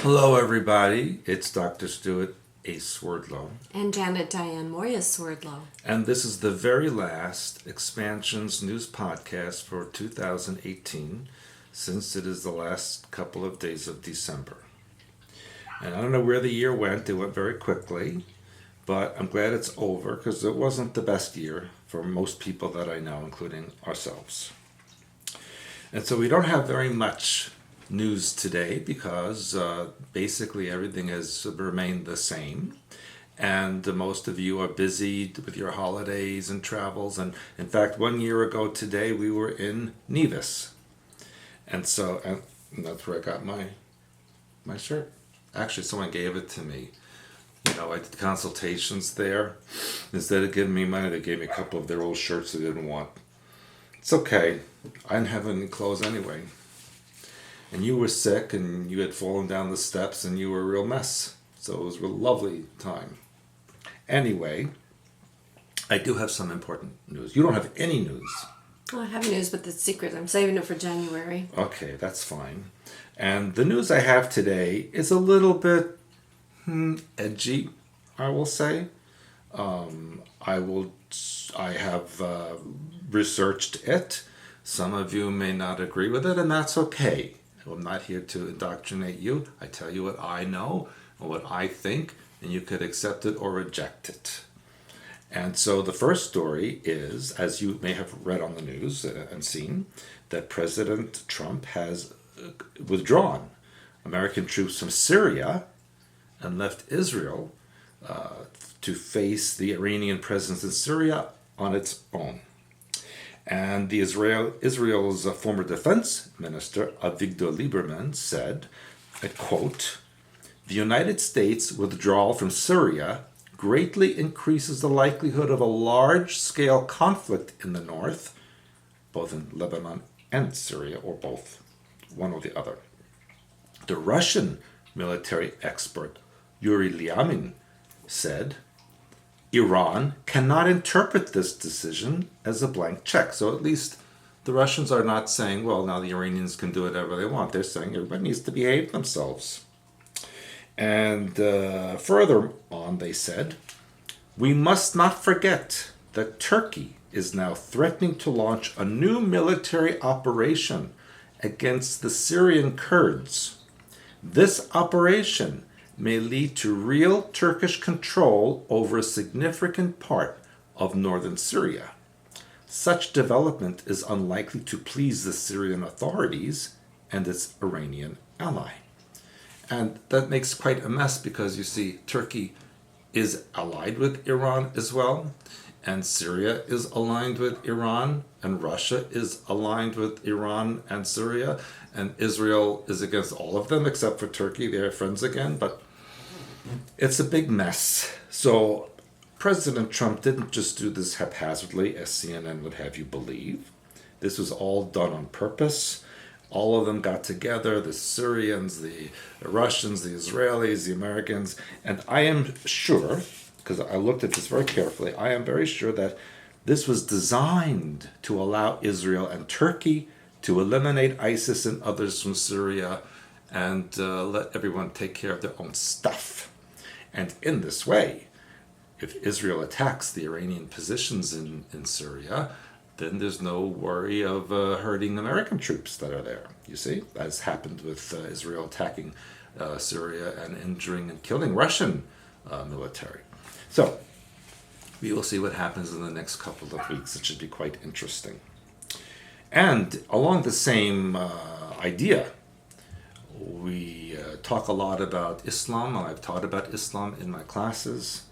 Hello, everybody. It's Dr. Stuart A. Swerdlow, And Janet Diane Moya Swordlow. and this is the very last Expansions News Podcast for 2018, since it is the last couple of days of December. And I don't know where the year went. It went very quickly, but I'm glad it's over because it wasn't the best year for most people that I know, including ourselves. And so we don't have very much news today because basically everything has remained the same. And most of you are busy with your holidays and travels. And in fact, 1 year ago today, we were in Nevis. And that's where I got my shirt. Actually, someone gave it to me. I did consultations there. Instead of giving me money, they gave me a couple of their old shirts they didn't want. It's okay. I didn't have any clothes anyway. And you were sick and you had fallen down the steps and you were a real mess. So it was a lovely time. Anyway, I do have some important news. You don't have any news. Well, I have news, but it's secret. I'm saving it for January. Okay, that's fine. And the news I have today is a little bit edgy, I will say. I have researched it. Some of you may not agree with it, and that's okay. I'm not here to indoctrinate you. I tell you what I know and what I think, and you could accept it or reject it. And so the first story is, as you may have read on the news and seen, that President Trump has withdrawn American troops from Syria and left Israel to face the Iranian presence in Syria on its own. And Israel's former defense minister, Avigdor Lieberman, said, I quote, "The United States withdrawal from Syria greatly increases the likelihood of a large-scale conflict in the north, both in Lebanon and Syria, or both, one or the other." The Russian military expert, Yuri Lyamin, said, Iran cannot interpret this decision as a blank check. So at least the Russians are not saying, well, now the Iranians can do whatever they want. They're saying everybody needs to behave themselves. And further on, they said, we must not forget that Turkey is now threatening to launch a new military operation against the Syrian Kurds. This operation may lead to real Turkish control over a significant part of northern Syria. Such development is unlikely to please the Syrian authorities and its Iranian ally. And that makes quite a mess because, you see, Turkey is allied with Iran as well, and Syria is aligned with Iran, and Russia is aligned with Iran and Syria, and Israel is against all of them except for Turkey. They're friends again, but it's a big mess. So President Trump didn't just do this haphazardly, as CNN would have you believe. This was all done on purpose. All of them got together, the Syrians, the Russians, the Israelis, the Americans, and I am sure, because I looked at this very carefully, I am very sure that this was designed to allow Israel and Turkey to eliminate ISIS and others from Syria and let everyone take care of their own stuff. And in this way, if Israel attacks the Iranian positions in Syria, then there's no worry of hurting American troops that are there, you see, as happened with Israel attacking Syria and injuring and killing Russian military. So we will see what happens in the next couple of weeks. It should be quite interesting. And along the same idea, we talk a lot about Islam. I've taught about Islam in my classes.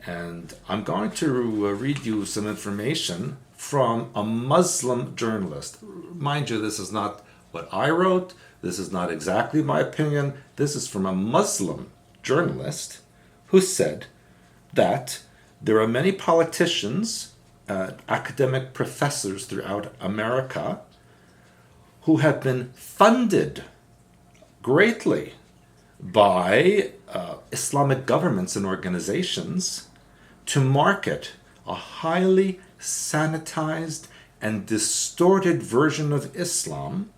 And I'm going to read you some information from a Muslim journalist. Mind you, this is not what I wrote. This is not exactly my opinion. This is from a Muslim journalist who said that there are many politicians, academic professors throughout America who have been funded greatly by Islamic governments and organizations to market a highly sanitized and distorted version of Islam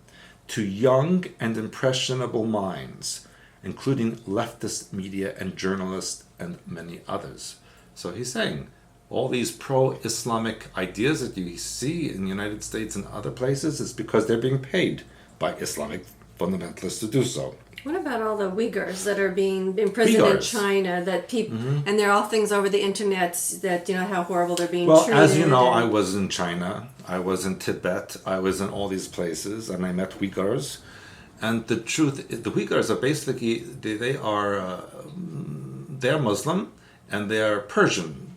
to young and impressionable minds. including leftist media and journalists and many others. So he's saying all these pro-Islamic ideas that you see in the United States and other places is because they're being paid by Islamic fundamentalists to do so. What about all the Uyghurs that are being imprisoned in China? That people and they're all things over the internet that how horrible they're being treated. Well, as you know, I was in China, I was in Tibet, I was in all these places, and I met Uyghurs. And the truth, the Uyghurs are basically they're Muslim and they're Persian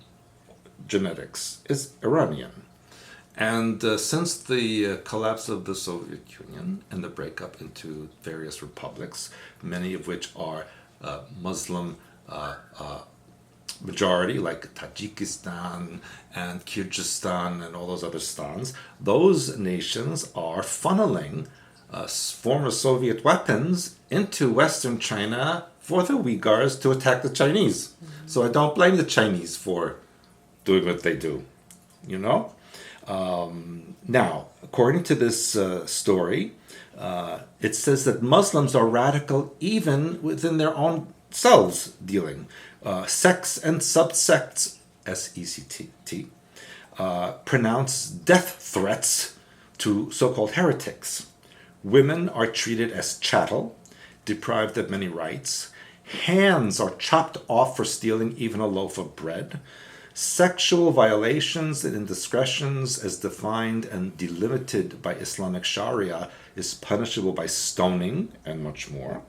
genetics. It's Iranian. And since the collapse of the Soviet Union and the breakup into various republics, many of which are Muslim majority, like Tajikistan and Kyrgyzstan and all those other stans, those nations are funneling former Soviet weapons into Western China for the Uyghurs to attack the Chinese. So I don't blame the Chinese for doing what they do, Now, according to this story, it says that Muslims are radical even within their own selves dealing. Sects and subsects, S-E-C-T, pronounce death threats to so-called heretics. Women are treated as chattel, deprived of many rights. Hands are chopped off for stealing even a loaf of bread. Sexual violations and indiscretions as defined and delimited by Islamic Sharia is punishable by stoning and much more.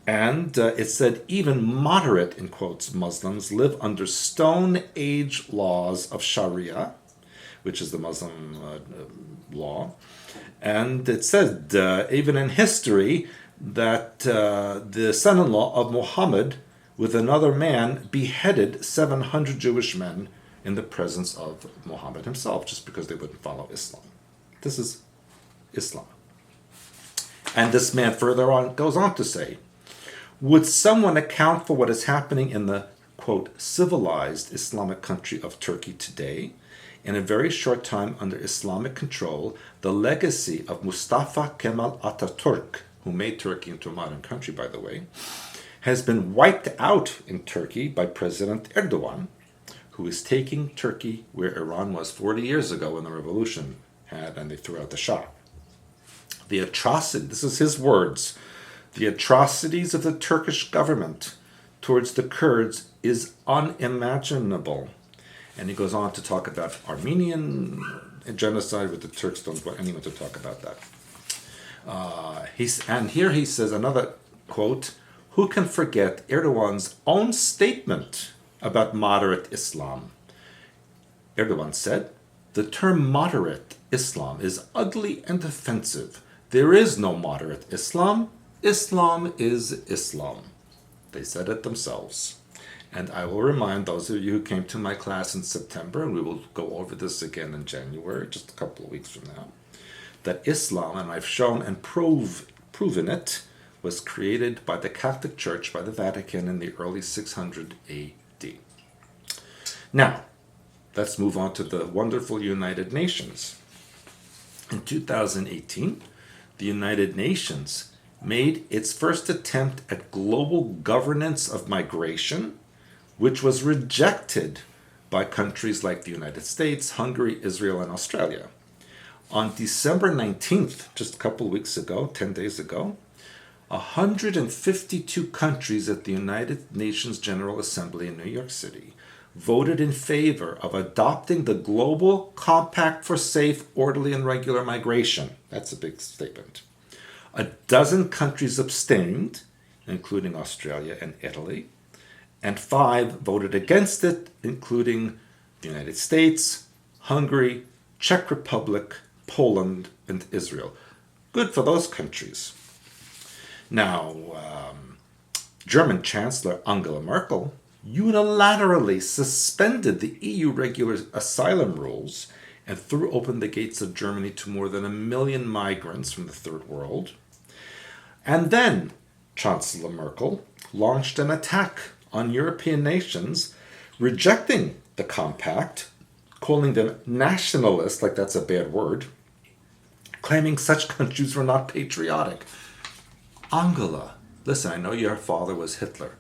And it said even moderate, in quotes, Muslims live under Stone Age laws of Sharia, which is the Muslim law. And it said, even in history, that the son-in-law of Muhammad with another man beheaded 700 Jewish men in the presence of Muhammad himself, just because they wouldn't follow Islam. This is Islam. And this man further on goes on to say, would someone account for what is happening in the, quote, civilized Islamic country of Turkey today? In a very short time under Islamic control, the legacy of Mustafa Kemal Atatürk, who made Turkey into a modern country, by the way, has been wiped out in Turkey by President Erdogan, who is taking Turkey where Iran was 40 years ago when the revolution had, and they threw out the Shah. The atrocity, this is his words, the atrocities of the Turkish government towards the Kurds is unimaginable. And he goes on to talk about Armenian genocide, but the Turks don't want anyone to talk about that. And here he says another quote, who can forget Erdogan's own statement about moderate Islam? Erdogan said, the term moderate Islam is ugly and offensive. There is no moderate Islam. Islam is Islam. They said it themselves. And I will remind those of you who came to my class in September, and we will go over this again in January, just a couple of weeks from now, that Islam, and I've shown and proven it, was created by the Catholic Church, by the Vatican in the early 600 AD. Now, let's move on to the wonderful United Nations. In 2018, the United Nations made its first attempt at global governance of migration, which was rejected by countries like the United States, Hungary, Israel, and Australia. On December 19th, just a couple of weeks ago, 10 days ago, 152 countries at the United Nations General Assembly in New York City voted in favor of adopting the Global Compact for Safe, Orderly, and Regular Migration. That's a big statement. 12 countries abstained, including Australia and Italy, and 5 voted against it, including the United States, Hungary, Czech Republic, Poland, and Israel. Good for those countries. Now, German Chancellor Angela Merkel unilaterally suspended the EU regular asylum rules and threw open the gates of Germany to more than 1 million migrants from the Third World. And then Chancellor Merkel launched an attack on European nations, rejecting the compact, calling them nationalist, like that's a bad word, claiming such countries were not patriotic. Angela, listen, I know your father was Hitler,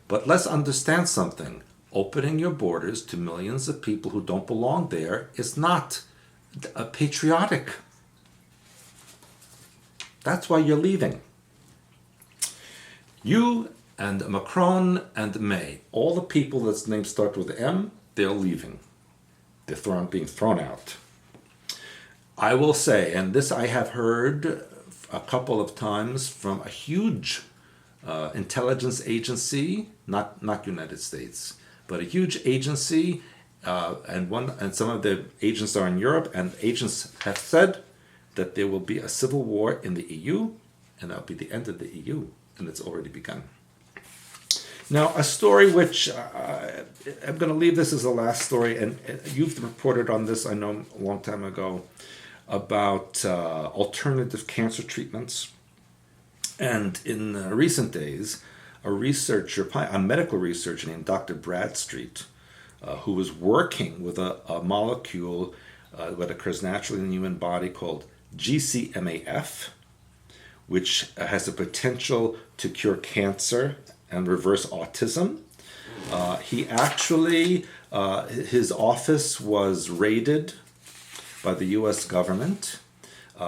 but let's understand something. Opening your borders to millions of people who don't belong there is not patriotic. That's why you're leaving. You and Macron and May, all the people that's names start with M, they're leaving. They're being thrown out. I will say, and this I have heard a couple of times from a huge intelligence agency, not United States, but a huge agency, and some of the agents are in Europe, and agents have said that there will be a civil war in the EU, and that'll be the end of the EU, and it's already begun. Now, a story which I'm going to leave this as the last story, and you've reported on this, I know, a long time ago, about alternative cancer treatments. And in recent days, a medical researcher named Dr. Bradstreet, who was working with a molecule that occurs naturally in the human body called GCMAF, which has the potential to cure cancer and reverse autism. He actually, his office was raided by the U.S. government.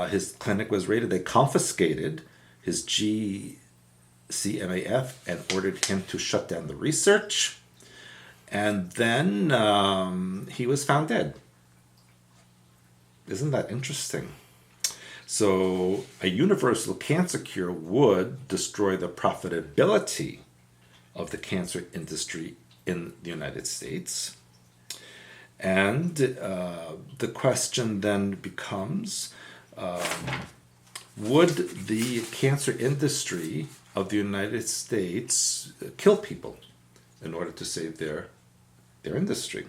His clinic was raided. They confiscated his GCMAF and ordered him to shut down the research. And then he was found dead. Isn't that interesting? So a universal cancer cure would destroy the profitability of the cancer industry in the United States. And the question then becomes, would the cancer industry of the United States kill people in order to save their industry?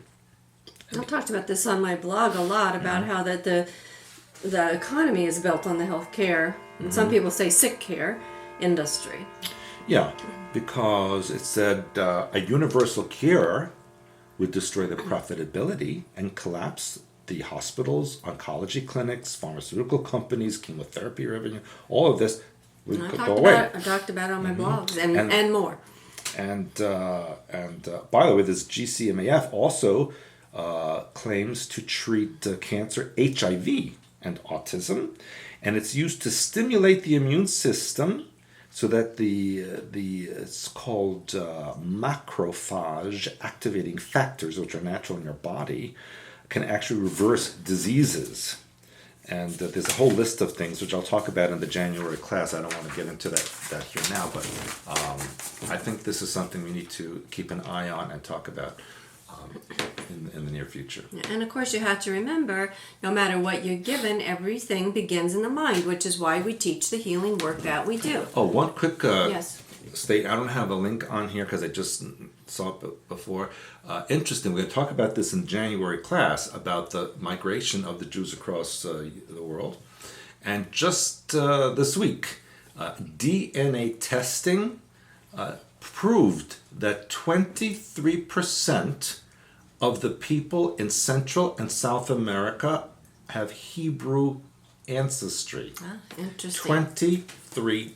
I've talked about this on my blog a lot, about how that the economy is built on the healthcare, and some people say sick care industry. Yeah, because it said a universal cure would destroy the profitability and collapse the hospitals, oncology clinics, pharmaceutical companies, chemotherapy revenue, all of this would go away. I talked about it on my blogs and more. And by the way, this GCMAF also claims to treat cancer, HIV, and autism, and it's used to stimulate the immune system so that it's called macrophage activating factors, which are natural in your body, can actually reverse diseases. And there's a whole list of things which I'll talk about in the January class. I don't want to get into that here now, but I think this is something we need to keep an eye on and talk about in the near future. And of course you have to remember, no matter what you're given, everything begins in the mind, which is why we teach the healing work that we do. Oh, one quick yes. state. I don't have a link on here because I just saw it before. Interesting. We're going to talk about this in January class about the migration of the Jews across the world. And just this week, DNA testing proved that 23% of the people in Central and South America have Hebrew ancestry. Interesting. 23%.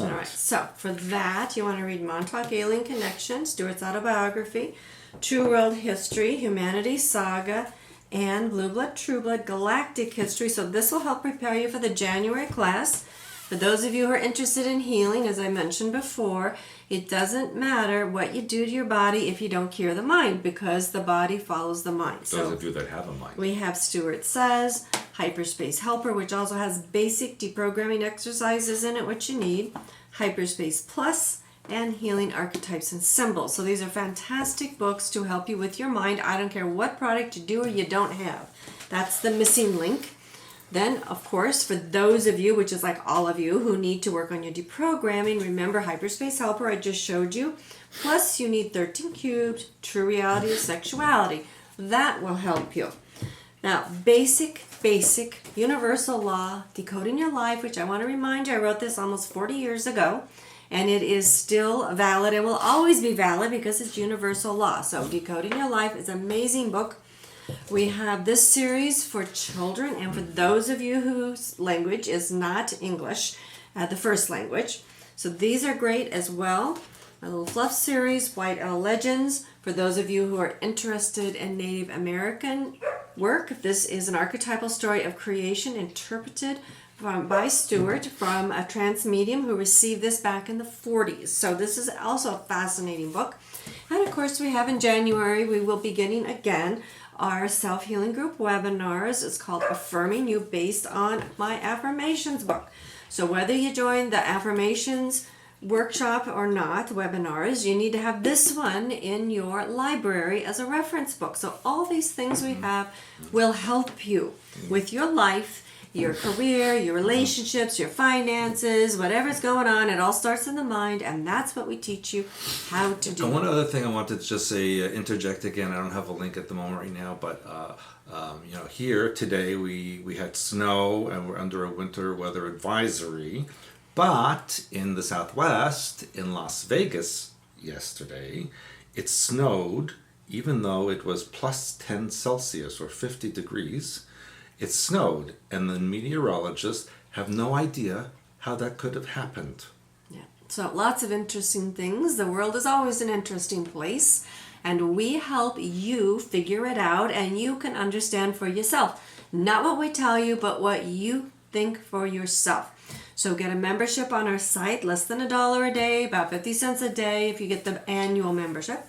All right, so for that, you want to read Montauk Alien Connection, Stewart's Autobiography, True World History, Humanity's Saga, and Blue Blood, True Blood, Galactic History. So this will help prepare you for the January class. For those of you who are interested in healing, as I mentioned before, it doesn't matter what you do to your body if you don't cure the mind, because the body follows the mind. Those of you that have a mind. We have Stewart Says, Hyperspace Helper, which also has basic deprogramming exercises in it, which you need, Hyperspace Plus, and Healing Archetypes and Symbols. So these are fantastic books to help you with your mind. I don't care what product you do or you don't have. That's the missing link. Then, of course, for those of you, which is like all of you, who need to work on your deprogramming, remember Hyperspace Helper I just showed you. Plus, you need 13 Cubed, True Reality of Sexuality. That will help you. Now, basic, universal law, decoding your life, which I want to remind you, I wrote this almost 40 years ago, and it is still valid. It will always be valid because it's universal law. So, Decoding Your Life is an amazing book. We have this series for children and for those of you whose language is not English, the first language. So these are great as well. My little fluff series, White Owl Legends. For those of you who are interested in Native American work, this is an archetypal story of creation interpreted by Stewart from a trance medium who received this back in the 40s. So this is also a fascinating book. And of course we have in January, we will be getting again our self-healing group webinars. It's called Affirming You, based on my affirmations book. So whether you join the affirmations workshop or not, webinars, you need to have this one in your library as a reference book. So all these things we have will help you with your life, your career, your relationships, your finances, whatever's going on. It all starts in the mind, and that's what we teach you how to do. And one other thing I wanted to just say, interject again. I don't have a link at the moment right now, but here today we had snow and we're under a winter weather advisory. But in the Southwest, in Las Vegas yesterday, it snowed, even though it was plus 10 Celsius or 50 degrees. It snowed, and the meteorologists have no idea how that could have happened. Yeah. So lots of interesting things. The world is always an interesting place, and we help you figure it out, and you can understand for yourself. Not what we tell you, but what you think for yourself. So get a membership on our site, less than $1 a day, about 50 cents a day if you get the annual membership.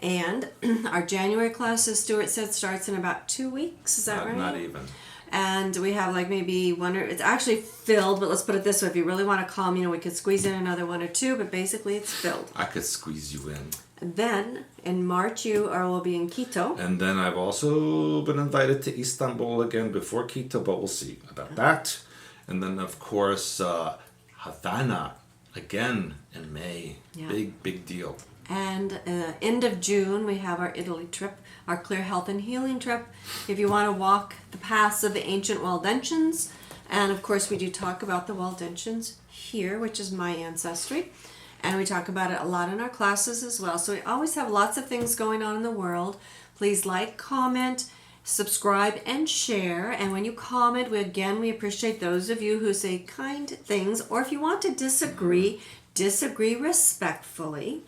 And our January class, as Stuart said, starts in about 2 weeks. Is that right? Not even. And we have like maybe one or, it's actually filled, but let's put it this way. If you really want to come, we could squeeze in another one or two, but basically it's filled. I could squeeze you in. And then in March, will be in Quito. And then I've also been invited to Istanbul again before Quito, but we'll see about that. And then, of course, Havana again in May. Yeah. Big deal. And end of June, we have our Italy trip, our Clear Health and Healing trip. If you want to walk the paths of the ancient Waldensians, and of course we do talk about the Waldensians here, which is my ancestry, and we talk about it a lot in our classes as well. So we always have lots of things going on in the world. Please like, comment, subscribe, and share. And when you comment, we appreciate those of you who say kind things, or if you want to disagree respectfully.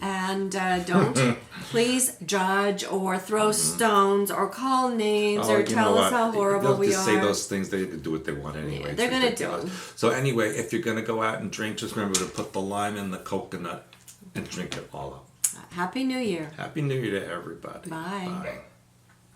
And don't please judge or throw stones or call names or tell us how horrible we are. They'll just say those things. They can do what they want anyway. Yeah, they're going to do it. So anyway, if you're going to go out and drink, just remember to put the lime in the coconut and drink it all up. Happy New Year. Happy New Year to everybody. Bye. Bye.